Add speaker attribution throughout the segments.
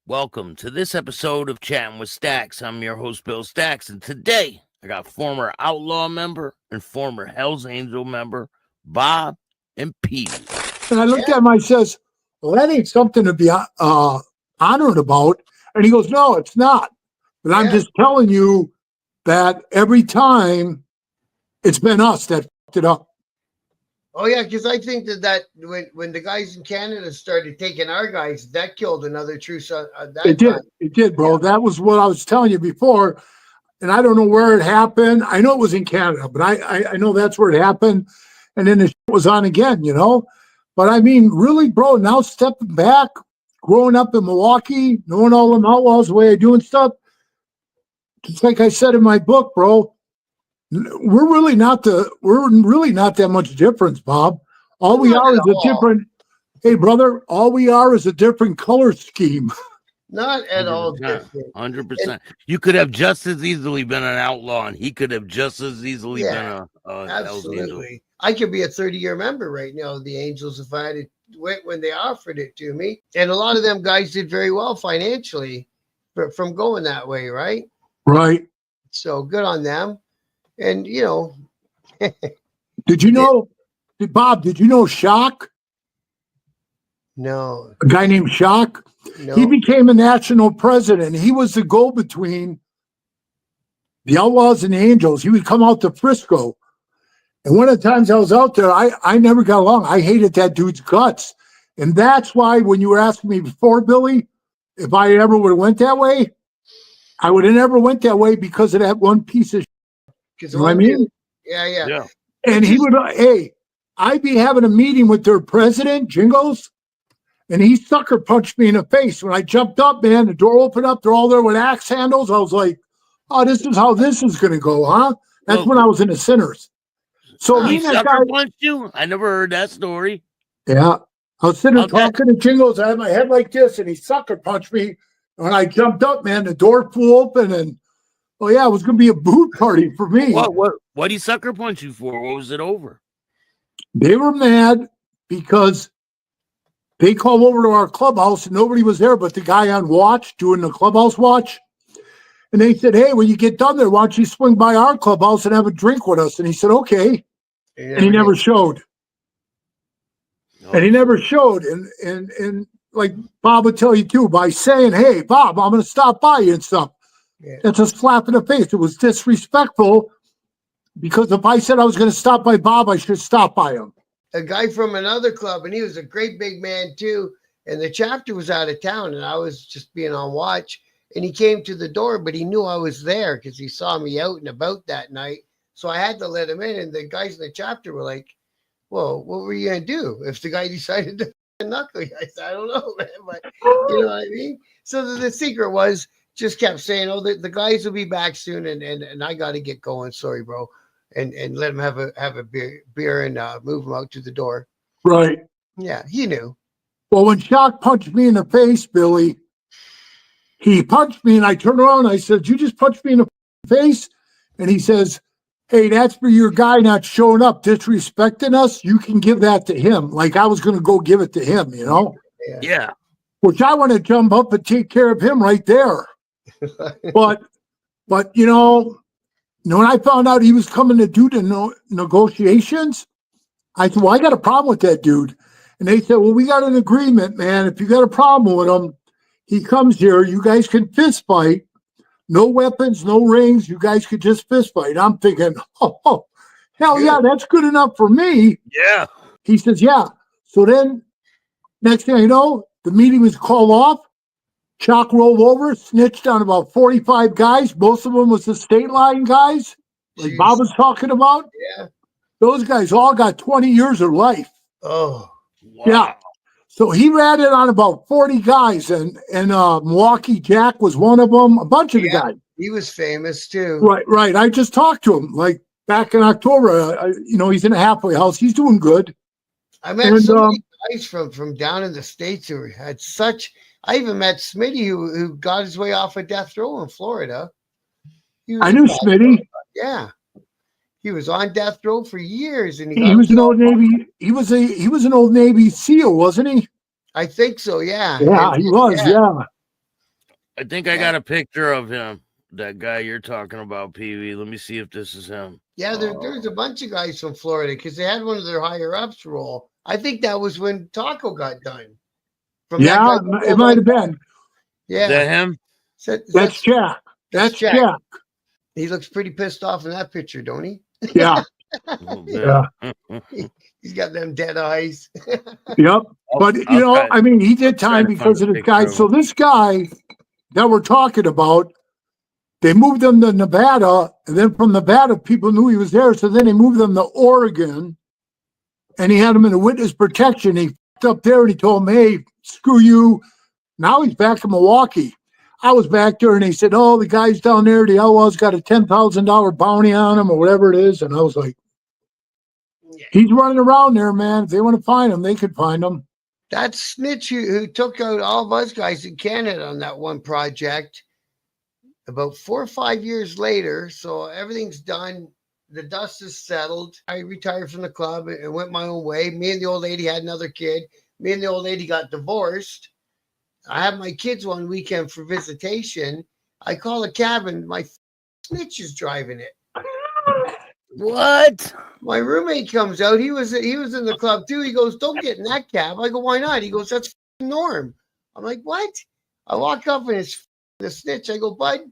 Speaker 1: Welcome to this episode of Chattin with Staxx. I'm your host, Bill Staxx, and today I got former Outlaw member and former Hells Angel member, Bob and PeeWee.
Speaker 2: And I looked at him, I says, well, that ain't something to be honored about. And he goes, no, it's not. But I'm just telling you that every time it's been us that fucked it up.
Speaker 3: Oh yeah, because I think that when the guys in Canada started taking our guys, that killed another truce.
Speaker 2: It did, bro.
Speaker 3: Yeah.
Speaker 2: That was what I was telling you before. And I don't know where it happened. I know it was in Canada, but I know that's where it happened. And then the shit was on again, you know. But I mean, really, bro, now stepping back, growing up in Milwaukee, knowing all them outlaws, the way I do and stuff, just like I said in my book, bro, we're really not that much difference, Bob. All we are is a different, hey, brother, all we are is a different color scheme.
Speaker 3: Not at all different.
Speaker 1: 100%. You could have just as easily been an outlaw, and he could have just as easily been a
Speaker 3: absolutely. I could be a 30-year member right now of the Angels if I had it when they offered it to me. And a lot of them guys did very well financially from going that way, right?
Speaker 2: Right.
Speaker 3: So good on them. And, you know.
Speaker 2: Did you know, Bob, did you know Shock?
Speaker 3: No.
Speaker 2: A guy named Shock?
Speaker 3: No.
Speaker 2: He became a national president. He was the go-between the Outlaws and the Angels. He would come out to Frisco. And one of the times I was out there, I never got along. I hated that dude's guts. And that's why when you were asking me before, Billy, if I ever would have went that way, I would have never went that way because of that one piece of shit. You know what I mean?
Speaker 3: Yeah.
Speaker 2: And he would, I'd be having a meeting with their president, Jingles, and he sucker punched me in the face. When I jumped up, man, the door opened up. They're all there with axe handles. I was like, oh, this is how this is going to go, huh? That's when I was in the Sinners. So
Speaker 1: he sucker punched you? I never heard that story.
Speaker 2: Yeah. I was sitting there talking to Jingles. I had my head like this, and he sucker punched me. When I jumped up, man, the door flew open, and oh yeah, it was going to be a boot party for me.
Speaker 1: What did he sucker punch you for? What was it over?
Speaker 2: They were mad because they called over to our clubhouse and nobody was there but the guy on watch doing the clubhouse watch. And they said, hey, when you get done there, why don't you swing by our clubhouse and have a drink with us? And he said, okay. And he never showed. And he never showed. And like Bob would tell you too, by saying, hey, Bob, I'm going to stop by you and stuff. Yeah. That's a slap in the face. It was disrespectful because if I said I was going to stop by Bob, I should stop by him.
Speaker 3: A guy from another club, and he was a great big man too. And the chapter was out of town, and I was just being on watch. And he came to the door, but he knew I was there because he saw me out and about that night. So I had to let him in. And the guys in the chapter were like, well, what were you going to do if the guy decided to knuckle you? I said, I don't know, man. But you know what I mean? So the secret was, just kept saying, oh, the guys will be back soon, and I got to get going. Sorry, bro. And let him have a beer and move him out to the door.
Speaker 2: Right.
Speaker 3: Yeah, he knew.
Speaker 2: Well, when Shock punched me in the face, Billy, he punched me, and I turned around, and I said, you just punched me in the face? And he says, hey, that's for your guy not showing up, disrespecting us. You can give that to him. Like I was going to go give it to him, you know?
Speaker 1: Yeah.
Speaker 2: Which I want to jump up and take care of him right there. but you know, when I found out he was coming to do the negotiations, I said, well, I got a problem with that dude. And they said, well, we got an agreement, man. If you got a problem with him, he comes here. You guys can fist fight. No weapons, no rings. You guys could just fist fight. I'm thinking, oh hell yeah, that's good enough for me.
Speaker 1: Yeah.
Speaker 2: He says, yeah. So then next thing I know, the meeting was called off. Shock rolled over, snitched on about 45 guys. Most of them was the state line guys, like Bob was talking about.
Speaker 3: Yeah.
Speaker 2: Those guys all got 20 years of life.
Speaker 3: Oh,
Speaker 1: wow.
Speaker 2: Yeah. So he ratted on about 40 guys, and Milwaukee Jack was one of them, a bunch of the guys.
Speaker 3: He was famous too.
Speaker 2: Right. I just talked to him like back in October. He's in a halfway house. He's doing good.
Speaker 3: I met so many guys from down in the States who had such... I even met Smitty who got his way off of death row in Florida.
Speaker 2: I knew Smitty.
Speaker 3: Yeah. He was on death row for years, and
Speaker 2: he was an old Navy. He was an old Navy SEAL, wasn't he?
Speaker 3: I think so. Yeah.
Speaker 2: Yeah, he was. Yeah.
Speaker 1: I think I got a picture of him. That guy you're talking about, PeeWee. Let me see if this is him.
Speaker 3: Yeah, there's a bunch of guys from Florida because they had one of their higher ups roll. I think that was when Taco got done. From that guy,
Speaker 2: it might have been.
Speaker 1: Is that him?
Speaker 2: That's Jack. That's Jack.
Speaker 3: He looks pretty pissed off in that picture, don't he?
Speaker 2: Yeah.
Speaker 1: Yeah.
Speaker 3: He's got them dead eyes.
Speaker 2: Yep. But, you know, I mean, he did time because of this guy. So this guy that we're talking about, they moved him to Nevada, and then from Nevada, people knew he was there. So then they moved him to Oregon, and he had him in a witness protection. He f***ed up there, and he told him, hey, screw you. Now he's back in Milwaukee. I was back there, and they said, oh, the guy's down there, the Outlaws got a $10,000 bounty on him or whatever it is. And I was like, he's running around there, man. If they want to find him, they could find him.
Speaker 3: That snitch who took out all of us guys in Canada on that one project, about 4 or 5 years later, so everything's done. The dust is settled. I retired from the club and went my own way. Me and the old lady had another kid. Me and the old lady got divorced. I had my kids one weekend for visitation. I call a cab and my snitch is driving it.
Speaker 1: What?
Speaker 3: My roommate comes out. He was in the club too. He goes, don't get in that cab. I go, why not? He goes, that's Norm. I'm like, what? I walk up and it's the snitch. I go, bud,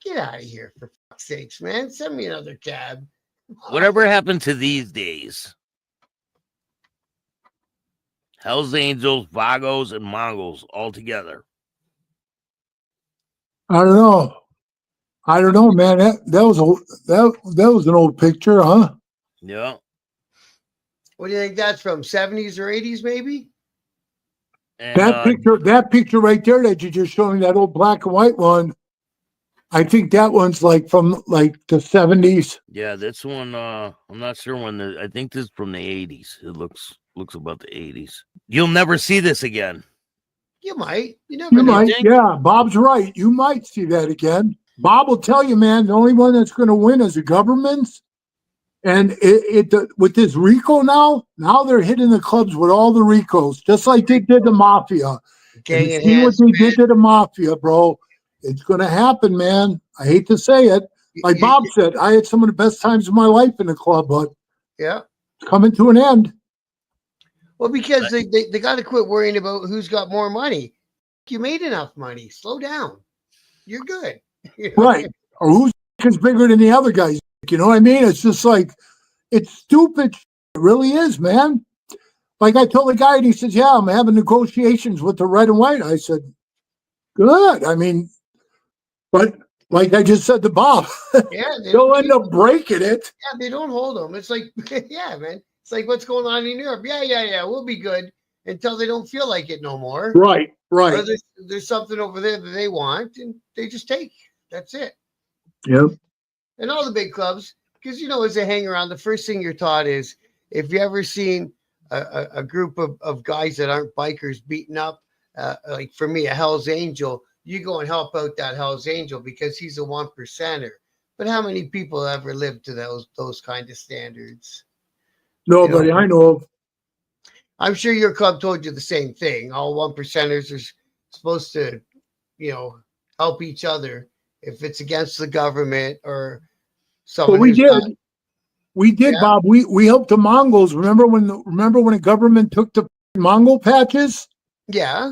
Speaker 3: get out of here for fuck's sakes, man. Send me another cab.
Speaker 1: Whatever happened to these days? Hells Angels, Vagos, and Mongols all together.
Speaker 2: I don't know, man. That was an old picture, huh?
Speaker 1: Yeah.
Speaker 3: What do you think that's from? 70s or 80s, maybe?
Speaker 1: And,
Speaker 2: that picture right there that you just showed me, that old black and white one, I think that one's like from like the 70s.
Speaker 1: Yeah, this one, I'm not sure when I think this is from the 80s. It looks about the 80s. You'll never see this again.
Speaker 3: You might. You never know.
Speaker 2: Might. Yeah, Bob's right. You might see that again. Bob will tell you, man, the only one that's going to win is the governments. And with this RICO now they're hitting the clubs with all the RICOs, just like they did the mafia.
Speaker 3: Gang
Speaker 2: see what they did to the mafia, bro. It's going to happen, man. I hate to say it. Like Bob said, I had some of the best times of my life in the club, but it's coming to an end.
Speaker 3: Well, because they got to quit worrying about who's got more money. You made enough money. Slow down. You're good. You know?
Speaker 2: Right. Or who's is bigger than the other guys. You know what I mean? It's just like, it's stupid. It really is, man. Like I told the guy, and he says, yeah, I'm having negotiations with the red and white. I said, good. I mean, but like I just said to Bob, they'll end up breaking it.
Speaker 3: Yeah, they don't hold them. It's like, yeah, man. It's like, what's going on in Europe? Yeah. We'll be good until they don't feel like it no more.
Speaker 2: Right.
Speaker 3: Or there's something over there that they want, and they just take. That's it.
Speaker 2: Yep.
Speaker 3: And all the big clubs, because, you know, as they hang around, the first thing you're taught is, if you ever seen a group of guys that aren't bikers beating up, like for me, a Hells Angel, you go and help out that Hells Angel because he's a 1%er. But how many people ever lived to those kind of standards?
Speaker 2: Nobody I know of.
Speaker 3: I'm sure your club told you the same thing. All 1%ers are supposed to, you know, help each other if it's against the government or someone.
Speaker 2: But we did, Bob. We helped the Mongols. Remember when the government took the Mongol patches?
Speaker 3: Yeah.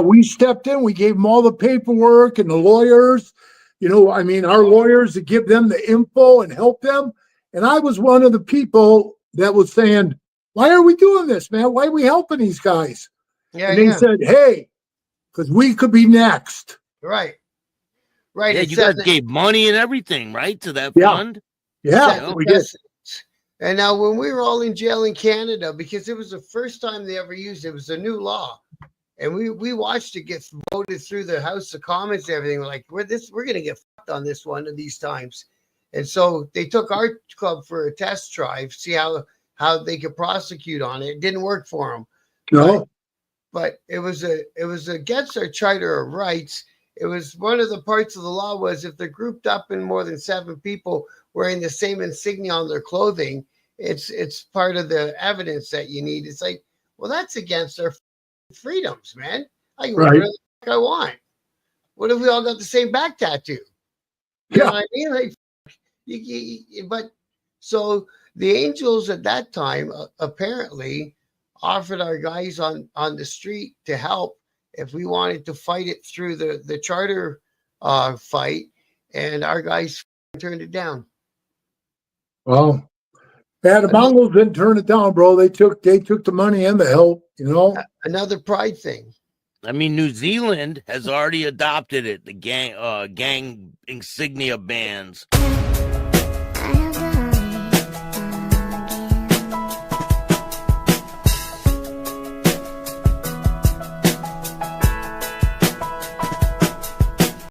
Speaker 2: We stepped in. We gave them all the paperwork and the lawyers. You know, I mean, our lawyers to give them the info and help them. And I was one of the people that was saying, why are we doing this, man? Why are we helping these guys?
Speaker 3: Yeah.
Speaker 2: And they said, hey, because we could be next.
Speaker 3: Right.
Speaker 1: Yeah, you guys gave money and everything, right, to that fund?
Speaker 2: Yeah, we did.
Speaker 3: And now when we were all in jail in Canada, because it was the first time they ever used it, was a new law. And we watched it get voted through the House of Commons and everything. We're like, we're going to get fucked on this one of these times. And so they took our club for a test drive, see how they could prosecute on it. It didn't work for them.
Speaker 2: No.
Speaker 3: But it was against our Charter of Rights. It was one of the parts of the law was if they're grouped up in more than 7 people wearing the same insignia on their clothing, it's part of the evidence that you need. It's like, well, that's against our freedoms, man. I can wear whatever the fuck I want. What if we all got the same back tattoo? You know
Speaker 2: Yeah.
Speaker 3: what I mean? Like, but so the Angels at that time apparently offered our guys on the street to help if we wanted to fight it through the charter fight, and our guys turned it down.
Speaker 2: Well, yeah, the Mongols didn't turn it down, bro. They took the money and the help, you know.
Speaker 3: Another pride thing.
Speaker 1: I mean, New Zealand has already adopted it. The gang insignia bands.